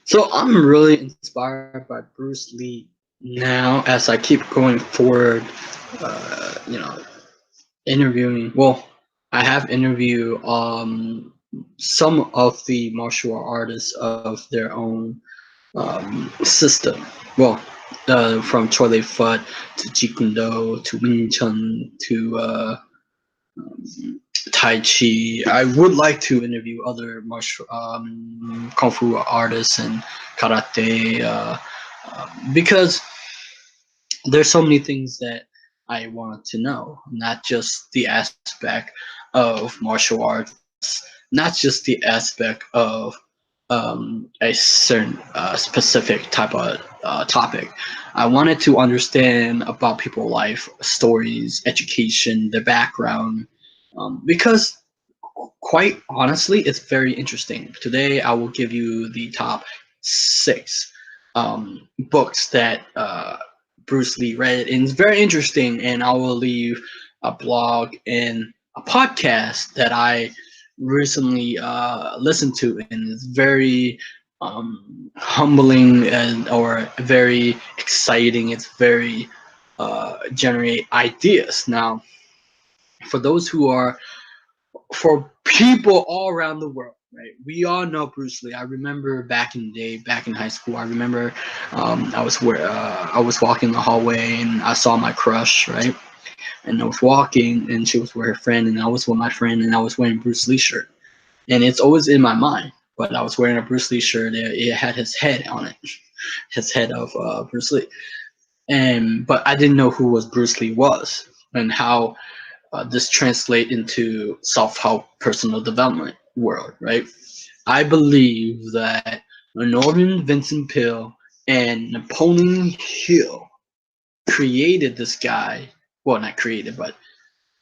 So I'm really inspired by Bruce Lee now as I keep going forward. You know, interviewing. Well, I have interviewed some of the martial artists of their own system. Well, from Chole Fut to Jeet Kune Do to Wing Chun to Tai Chi. I would like to interview other martial kung fu artists and karate because there's so many things that I want to know, not just the aspect of martial arts, not just the aspect of a certain specific type of topic. I wanted to understand about people's life stories, education, their background, because quite honestly, it's very interesting. Today, I will give you the top six books that Bruce Lee read, and it's very interesting. And I will leave a blog and a podcast that I recently listened to, and it's very humbling and or very exciting. It's very generate ideas. Now, for those who are for people all around the world, right? We all know Bruce Lee. I remember back in the day, back in high school. I remember I was walking the hallway and I saw my crush, right? And I was walking, and she was with her friend, and I was with my friend, and I was wearing Bruce Lee shirt, and it's always in my mind. But I was wearing a Bruce Lee shirt. It had his head on it, his head of Bruce Lee, and but I didn't know who was Bruce Lee was and how this translate into self-help personal development world, right? I believe that Norman Vincent Peale and Napoleon Hill created this guy. Well, not created, but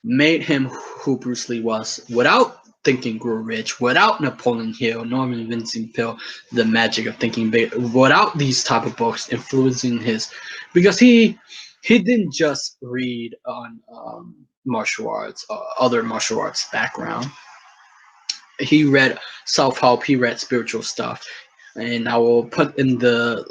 made him who Bruce Lee was without Think and Grow Rich, without Napoleon Hill, Norman Vincent Peale, The Magic of Thinking Big, without these type of books influencing his, because he didn't just read on martial arts, other martial arts background. He read self help. He read spiritual stuff, and I will put in the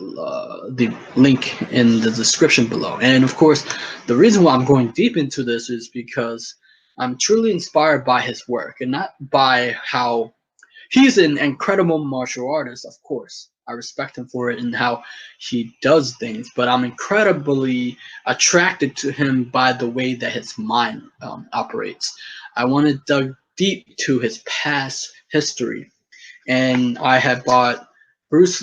link in the description below. And of course, the reason why I'm going deep into this is because I'm truly inspired by his work, and not by how he's an incredible martial artist. Of course, I respect him for it and how he does things, but I'm incredibly attracted to him by the way that his mind operates. I want to dig deep to his past history, and I had bought Bruce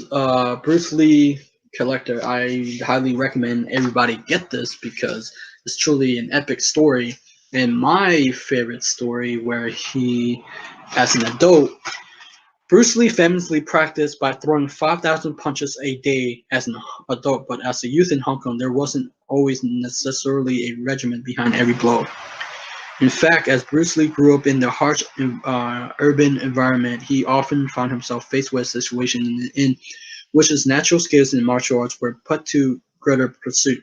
Lee collector. I highly recommend everybody get this because it's truly an epic story. And my favorite story, where he, as an adult, Bruce Lee famously practiced by throwing 5,000 punches a day as an adult, but as a youth in Hong Kong, there wasn't always necessarily a regimen behind every blow. In fact, as Bruce Lee grew up in the harsh urban environment, he often found himself faced with a situation in which his natural skills in martial arts were put to greater pursuit.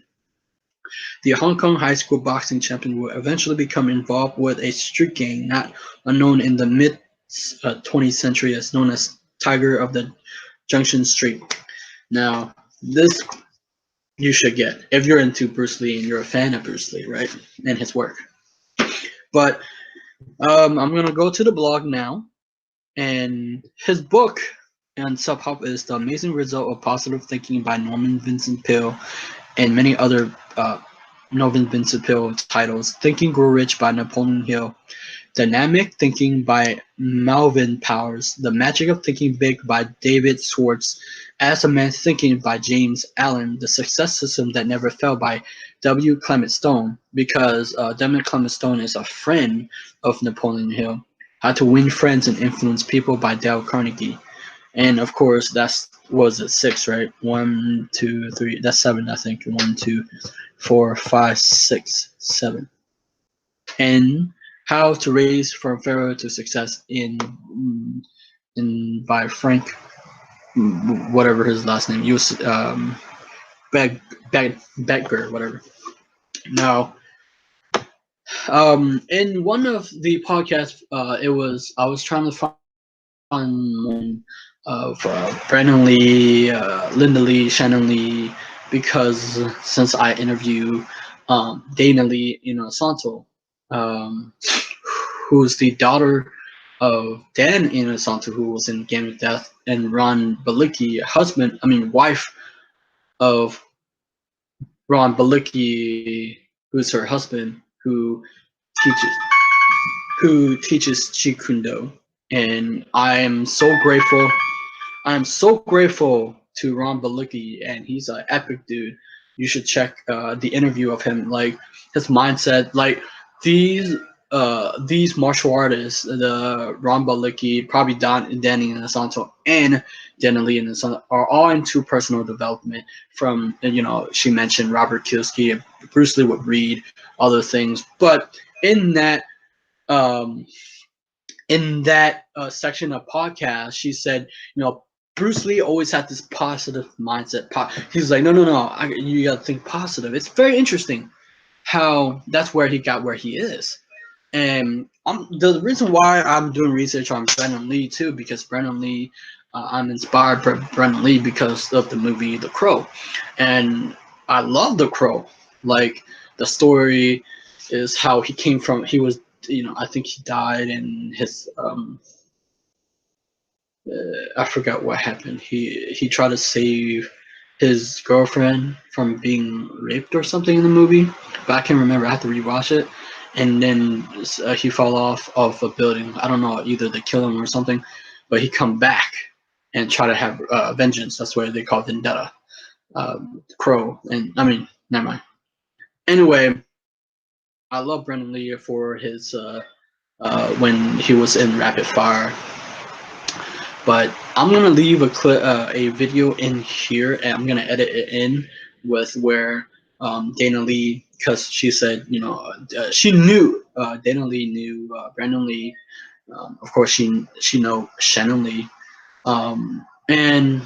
The Hong Kong high school boxing champion would eventually become involved with a street gang not unknown in the mid 20th century as known as Tiger of the Junction Street. Now, this you should get if you're into Bruce Lee and you're a fan of Bruce Lee, right? And his work. But I'm gonna go to the blog now, and his book and self-help is The Amazing Result of Positive Thinking by Norman Vincent Peale, and many other Norman Vincent Peale titles. Think and Grow Rich by Napoleon Hill, Dynamic Thinking by Melvin Powers, The Magic of Thinking Big by David Schwartz, As a Man Thinking by James Allen, The Success System That Never Fell by W. Clement Stone, because W. Clement Stone is a friend of Napoleon Hill, How to Win Friends and Influence People by Dale Carnegie. And of course, that's was it six, right? One, two, three. That's seven, I think. One, two, four, five, six, seven. And how to raise from failure to success in by Frank, whatever his last name. He was Beg Beg Begger, whatever. Now, in one of the podcasts, it was I was trying to find one of Brandon Lee, Linda Lee, Shannon Lee, because since I interview Dana Lee Inosanto, um, who's the daughter of Dan Inosanto, who was in Game of Death, and Ron Balicki, wife of Ron Balicki, who's her husband, teaches teaches Jeet Kune Do, and I am so grateful to Ron Balicki, and he's an epic dude. You should check the interview of him, like his mindset, like these these martial artists, the Ron Balicki, probably Danny Inosanto, and Denali Inosanto are all into personal development. From she mentioned Robert Kiyosaki, Bruce Lee would read other things, but in that um, section of podcast, she said, Bruce Lee always had this positive mindset. He's like, no, no, no, you got to think positive. It's very interesting how that's where he got where he is. And the reason why I'm doing research on Brendan Lee too, because Brendan Lee, I'm inspired by Brendan Lee because of the movie The Crow, and I love The Crow. Like the story is how he came from. He was, I think he died in his I forgot what happened. He tried to save his girlfriend from being raped or something in the movie, but I can't remember. I have to rewatch it. And then he fell off of a building. I don't know, either they kill him or something, but he come back and try to have vengeance. That's what they call vendetta. Crow, and never mind. Anyway, I love Brendan Lee for his when he was in Rapid Fire. But I'm gonna leave a video in here, and I'm gonna edit it in with where Dana Lee, because she said, she knew Dana Lee knew Brandon Lee. Of course, she know Shannon Lee, and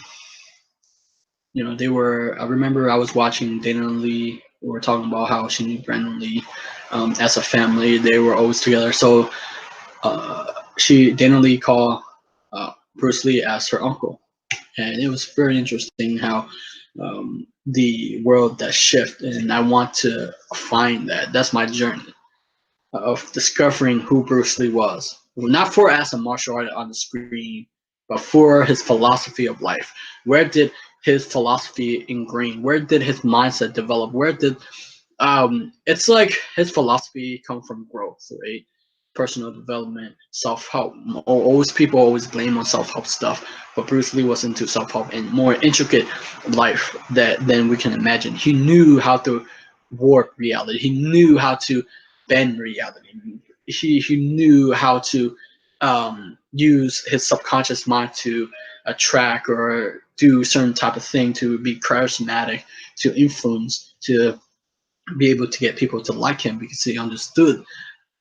they were. I remember I was watching Dana Lee. We were talking about how she knew Brandon Lee as a family. They were always together. So Dana Lee called Bruce Lee as her uncle, and it was very interesting how the world that shift, and I want to find that. That's my journey of discovering who Bruce Lee was, not for as a martial artist on the screen, but for his philosophy of life. Where did his philosophy ingrain? Where did his mindset develop? Where did it's like his philosophy come from growth, right? Personal development, self-help. Always people always blame on self-help stuff, but Bruce Lee was into self-help and more intricate life than we can imagine. He knew how to warp reality. He knew how to bend reality. He knew how to use his subconscious mind to attract or do certain type of thing, to be charismatic, to influence, to be able to get people to like him, because he understood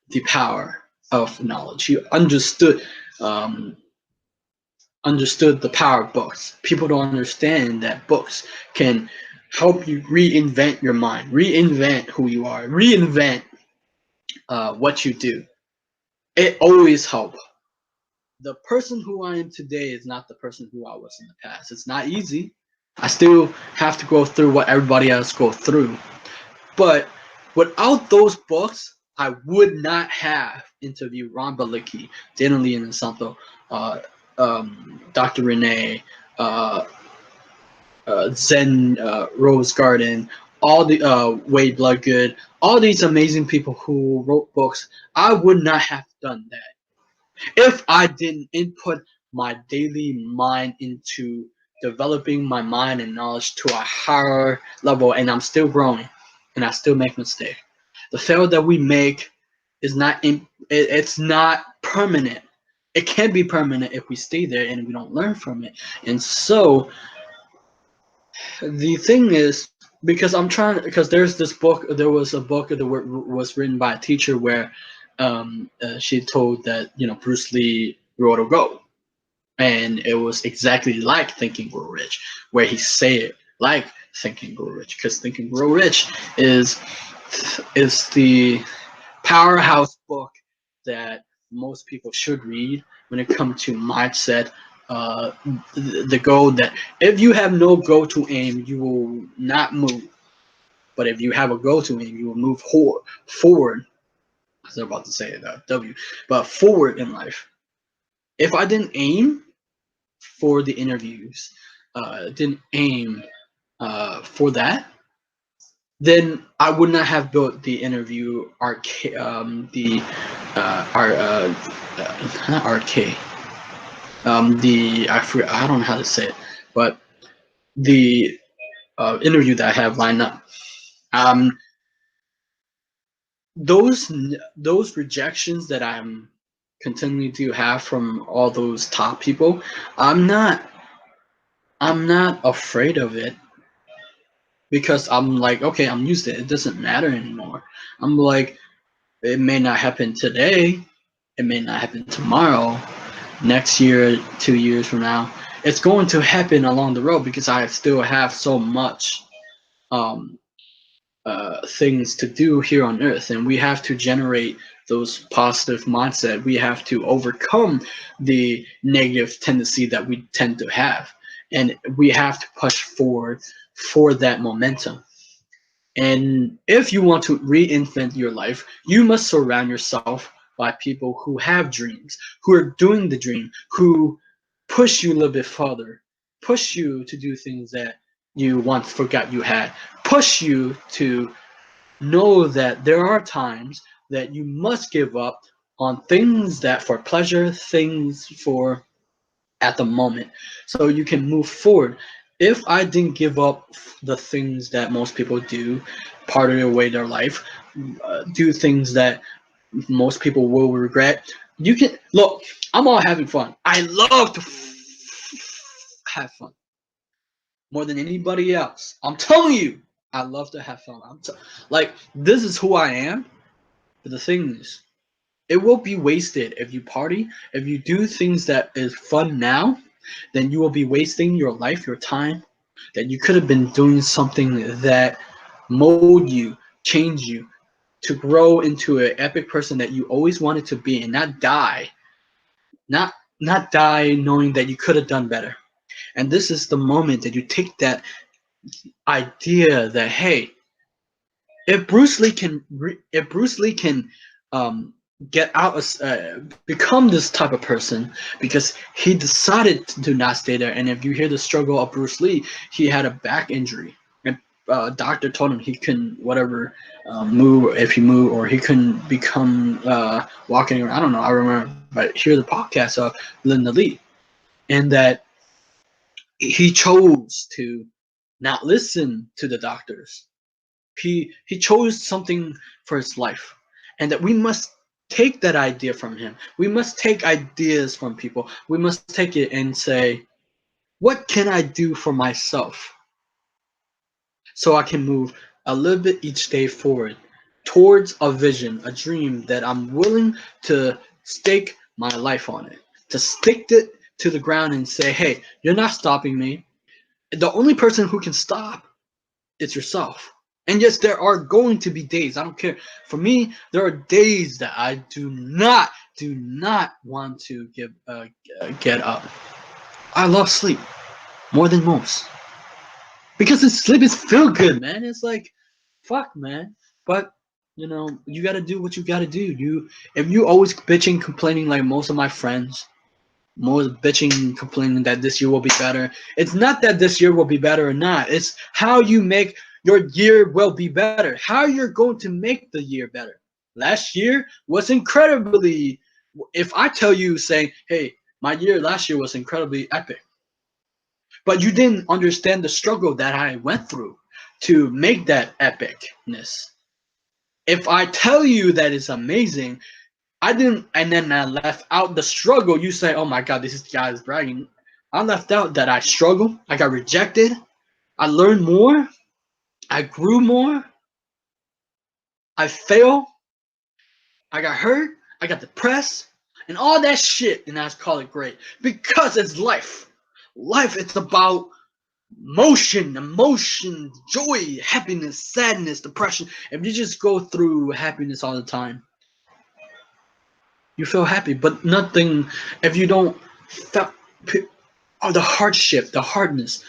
the power of knowledge. He um, understood the power of books. People don't understand that books can help you reinvent your mind, reinvent who you are, reinvent what you do. It always helps. The person who I am today is not the person who I was in the past. It's not easy. I still have to go through what everybody else go through. But without those books, I would not have interviewed Ron Balicki, Dana Lee and Santo, Dr. Renee, uh, Zen Rose Garden, all the Wade Bloodgood, all these amazing people who wrote books. I would not have done that if I didn't input my daily mind into developing my mind and knowledge to a higher level. And I'm still growing, and I still make mistakes. The fail that we make is it's not permanent. It can be permanent if we stay there and we don't learn from it. And so the thing is, because there was a book that was written by a teacher where she told that Bruce Lee wrote a go, and it was exactly like Think and Grow Rich, where he said like Think and Grow Rich, because Think and Grow Rich is the powerhouse book that most people should read when it comes to mindset, uh, the goal that if you have no goal to aim, you will not move. But if you have a goal to aim, you will move forward. I was about to say it, W, but forward in life. If I didn't aim for the interviews, didn't aim for that, then I would not have built the interview the our not arcade, the I don't know how to say it, but the interview that I have lined up. Um, those rejections that I'm continuing to have from all those top people, I'm not I'm not afraid of it because I'm like, okay, I'm used to it. It doesn't matter anymore. I'm like, it may not happen today, it may not happen tomorrow, next year, 2 years from now. It's going to happen along the road because I still have so much um, things to do here on earth, and we have to generate those positive mindset. We have to overcome the negative tendency that we tend to have, and we have to push forward for that momentum. And if you want to reinvent your life, you must surround yourself by people who have dreams, who are doing the dream, who push you a little bit further, push you to do things that you once forgot you had, push you to know that there are times that you must give up on things that for pleasure, things for at the moment, so you can move forward. If I didn't give up the things that most people do, part of their way their life, do things that most people will regret, you can look. I'm all having fun. I love to have fun more than anybody else. I'm telling you, I love to have fun. Like this is who I am. But the thing is, it will be wasted if you party, if you do things that is fun now, then you will be wasting your life, your time, that you could have been doing something that mold you, change you, to grow into an epic person that you always wanted to be, and not die, not not die knowing that you could have done better. And this is the moment that you take that idea that hey, if Bruce Lee can um, get out become this type of person because he decided to not stay there. And if you hear the struggle of Bruce Lee, he had a back injury, and doctor told him he couldn't whatever move if he moved, or he couldn't become walking around. I don't know, I remember, but hear the podcast of Linda Lee, and that he chose to not listen to the doctors. He chose something for his life, and that we must take that idea from him. We must take ideas from people. We must take it and say, what can I do for myself so I can move a little bit each day forward towards a vision, a dream that I'm willing to stake my life on it, to stick it to the ground and say, hey, you're not stopping me. The only person who can stop it's yourself. And yes, there are going to be days. I don't care. For me, there are days that I do not want to get up. I love sleep more than most because the sleep is feel good, man. It's like, fuck, man. But you gotta do what you gotta do. If you always bitching, complaining like most of my friends, more bitching, complaining that this year will be better. It's not that this year will be better or not. It's how you make your year will be better. How you're going to make the year better. Last year was incredibly. If I tell you saying, "Hey, my year last year was incredibly epic," but you didn't understand the struggle that I went through to make that epicness. If I tell you that it's amazing, I didn't, and then I left out the struggle. You say, "Oh my God, this guy is bragging." I left out that I struggled. I got rejected. I learned more. I grew more. I failed. I got hurt. I got depressed, and all that shit. And I call it great because it's life. Life, it's about motion, emotion, joy, happiness, sadness, depression. If you just go through happiness all the time, you feel happy, but nothing. If you don't, or the hardship, the hardness,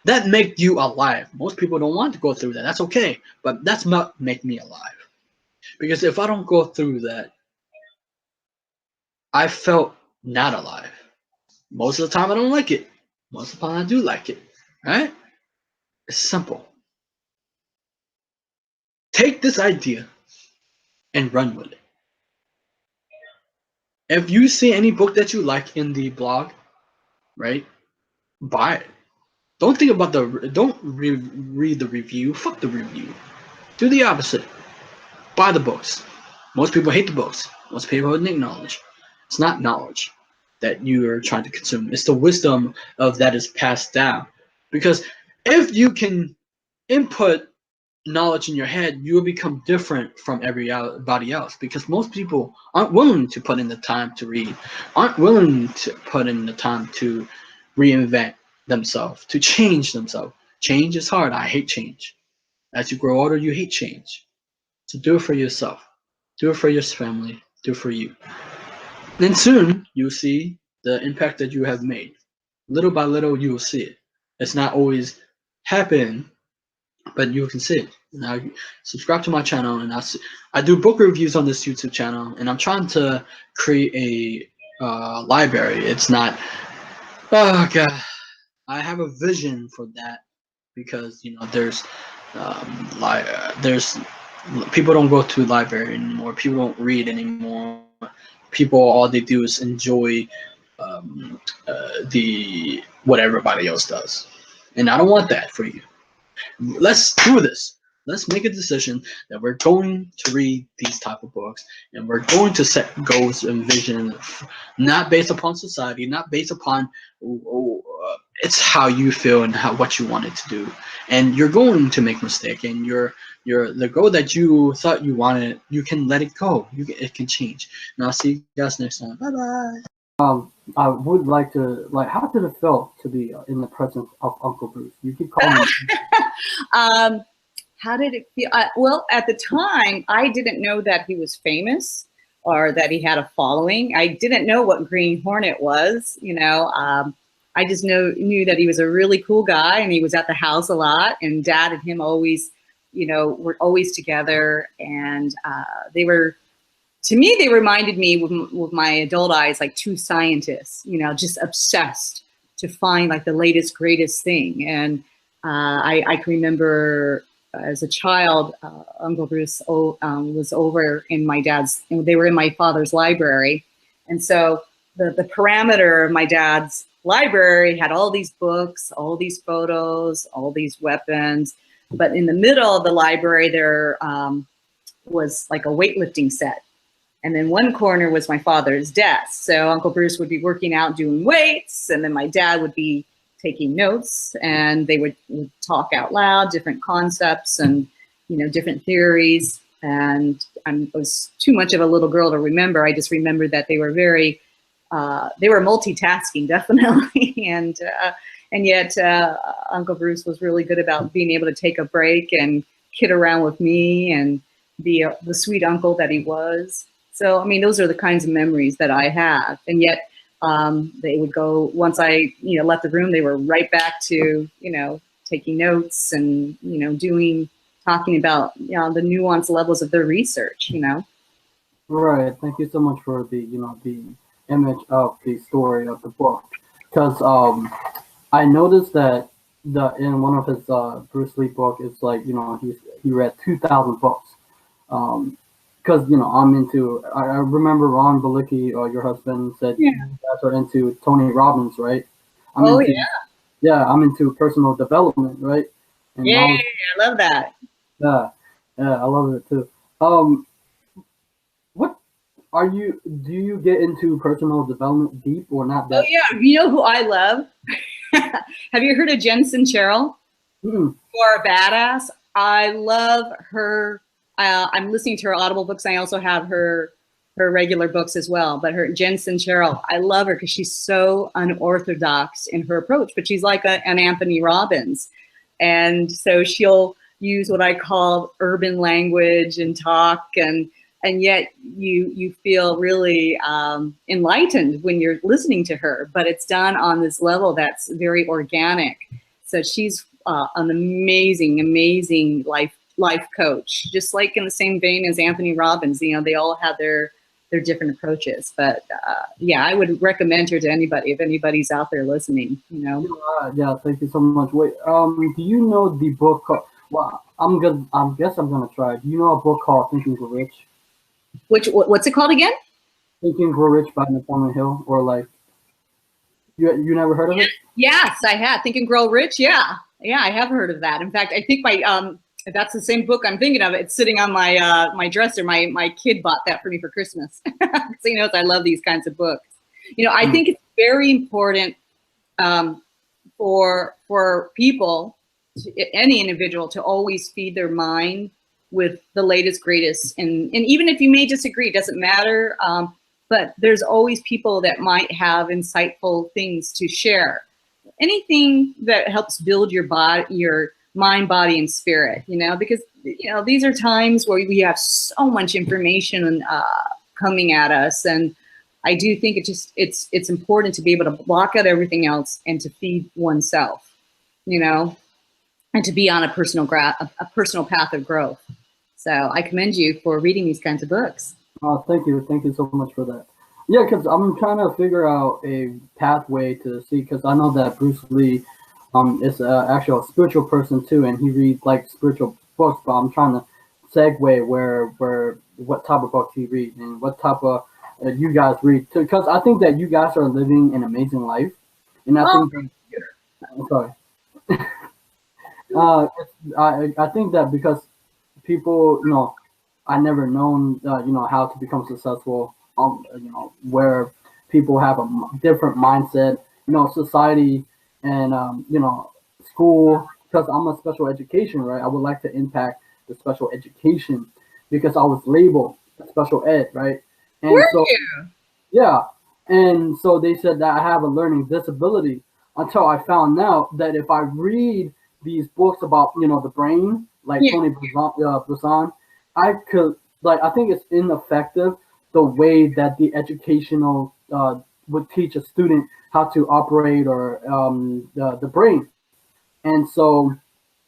that make you alive. Most people don't want to go through that. That's okay, but that's not make me alive. Because if I don't go through that, I felt not alive. Most of the time I don't like it. Most of the time I do like it. Right? It's simple. Take this idea and run with it. If you see any book that you like in the blog, right, buy it. Don't think about don't read the review. Fuck the review. Do the opposite. Buy the books. Most people hate the books. Most people hate knowledge. It's not knowledge that you are trying to consume. It's the wisdom of that is passed down. Because if you can input knowledge in your head, you will become different from everybody else. Because most people aren't willing to put in the time to read, aren't willing to put in the time to reinvent themselves, to change themselves. Change is hard. I hate change. As you grow older, you hate change. So do it for yourself. Do it for your family. Do it for you. Then soon you'll see the impact that you have made. Little by little, you will see it. It's not always happen, but you can see it. Now, subscribe to my channel, and I do book reviews on this YouTube channel, and I'm trying to create a library. It's not. Oh god, I have a vision for that because there's people don't go to library anymore. People don't read anymore. People, all they do is enjoy the what everybody else does, and I don't want that for you. Let's do this. Let's make a decision that we're going to read these type of books, and we're going to set goals and vision, not based upon society, not based upon it's how you feel and what you wanted to do. And you're going to make mistake, and the goal that you thought you wanted, you can let it go. It can change. And I'll see you guys next time. Bye bye. I would like to, how did it feel to be in the presence of Uncle Bruce? You keep calling him. How did it feel? Well, at the time, I didn't know that he was famous or that he had a following. I didn't know what Green Hornet was, I just knew that he was a really cool guy, and he was at the house a lot, and Dad and him always, were always together, and to me, they reminded me with my adult eyes like two scientists, just obsessed to find like the latest, greatest thing. And I can remember as a child, Uncle Bruce was over in they were in my father's library. And so the parameter of my dad's library had all these books, all these photos, all these weapons. But in the middle of the library, there was like a weightlifting set. And then one corner was my father's desk. So Uncle Bruce would be working out doing weights, and then my dad would be taking notes, and they would talk out loud, different concepts and, different theories. And I was too much of a little girl to remember. I just remember that they were they were multitasking, definitely. And yet Uncle Bruce was really good about being able to take a break and kid around with me and be the sweet uncle that he was. So, I mean, those are the kinds of memories that I have. And yet they would go, once I, left the room, they were right back to, taking notes and, talking about, the nuanced levels of their research, Right. Thank you so much for the, the image of the story of the book. Because I noticed that in one of his Bruce Lee book, it's like, he read 2,000 books. Because, I'm into, I remember Ron Balicki, your husband, said you guys are into Tony Robbins, right? I'm into personal development, right? And I love that. Yeah, I love it too. What do you get into personal development deep or not that? Oh yeah, you know who I love? Have you heard of Jen Sincero? Mm-hmm. Or a badass? I love her. I'm listening to her Audible books. I also have her regular books as well. But her Jen Sincero, I love her because she's so unorthodox in her approach. But she's like an Anthony Robbins, and so she'll use what I call urban language and talk, and and yet you feel really enlightened when you're listening to her. But it's done on this level that's very organic. So she's an amazing life coach, just like in the same vein as Anthony Robbins. You know, they all have their different approaches. But yeah, I would recommend her to anybody if anybody's out there listening. You know. Yeah, thank you so much. Wait, do you know the book? Well, I guess I'm gonna try. Do you know a book called Think and Grow Rich? What's it called again? Think and Grow Rich by Napoleon Hill, or like you never heard of it? Yes, I have. Think and Grow Rich. Yeah, I have heard of that. In fact, I think my that's the same book I'm thinking of. It's sitting on my my dresser. My kid bought that for me for Christmas. So he knows I love these kinds of books. You know, I think it's very important for people, any individual, to always feed their mind with the latest, greatest, and even if you may disagree, it doesn't matter. But there's always people that might have insightful things to share. Anything that helps build your body, your mind, body, and spirit, you know, because, you know, these are times where we have so much information coming at us. And I do think it's important to be able to block out everything else and to feed oneself, you know, and to be on a personal path of growth. So I commend you for reading these kinds of books. Thank you so much for that. Yeah, because I'm trying to figure out a pathway to see, because I know that Bruce Lee is actually a spiritual person too, and he reads like spiritual books. But I'm trying to segue where what type of books he reads and what type of you guys read too, because I think that you guys are living an amazing life, and I think that, I'm sorry. I think that because people, you know, I never known, you know, how to become successful. You know, where people have a different mindset, you know, society and you know, school. Because I'm a special education, right? I would like to impact the special education because I was labeled special ed, right? And Were so, you? yeah, and so they said that I have a learning disability until I found out that if I read these books about, you know, the brain, like Yeah. Tony Buzan, I could, like, I think it's ineffective the way that the educational would teach a student how to operate or the brain. And so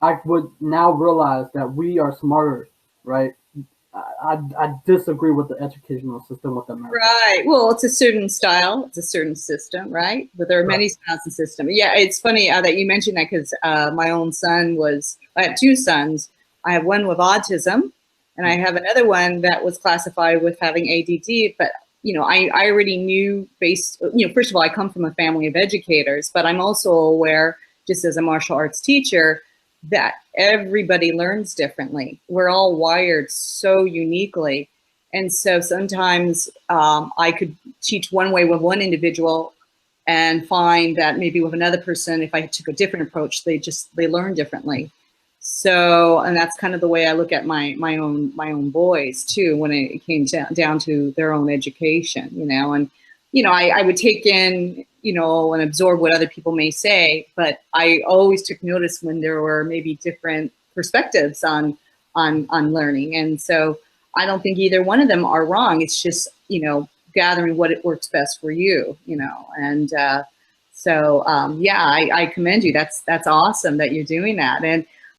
I would now realize that we are smarter, right? I disagree with the educational system with America. Right. Well, it's a certain style. It's a certain system, right? But there are many styles and systems. Yeah, it's funny that you mentioned that because my own son I have two sons. I have one with autism, and I have another one that was classified with having ADD. But, you know, I already knew you know, first of all, I come from a family of educators, but I'm also aware, just as a martial arts teacher, that everybody learns differently. We're all wired so uniquely. And so sometimes I could teach one way with one individual and find that maybe with another person, if I took a different approach, they learn differently. So, and that's kind of the way I look at my own boys too, when it came down to their own education, you know. And, you know, I would take in, you know, and absorb what other people may say, but I always took notice when there were maybe different perspectives on learning. And so I don't think either one of them are wrong. It's just, you know, gathering what it works best for you, you know. And so yeah, I commend you. That's awesome that you're doing that. And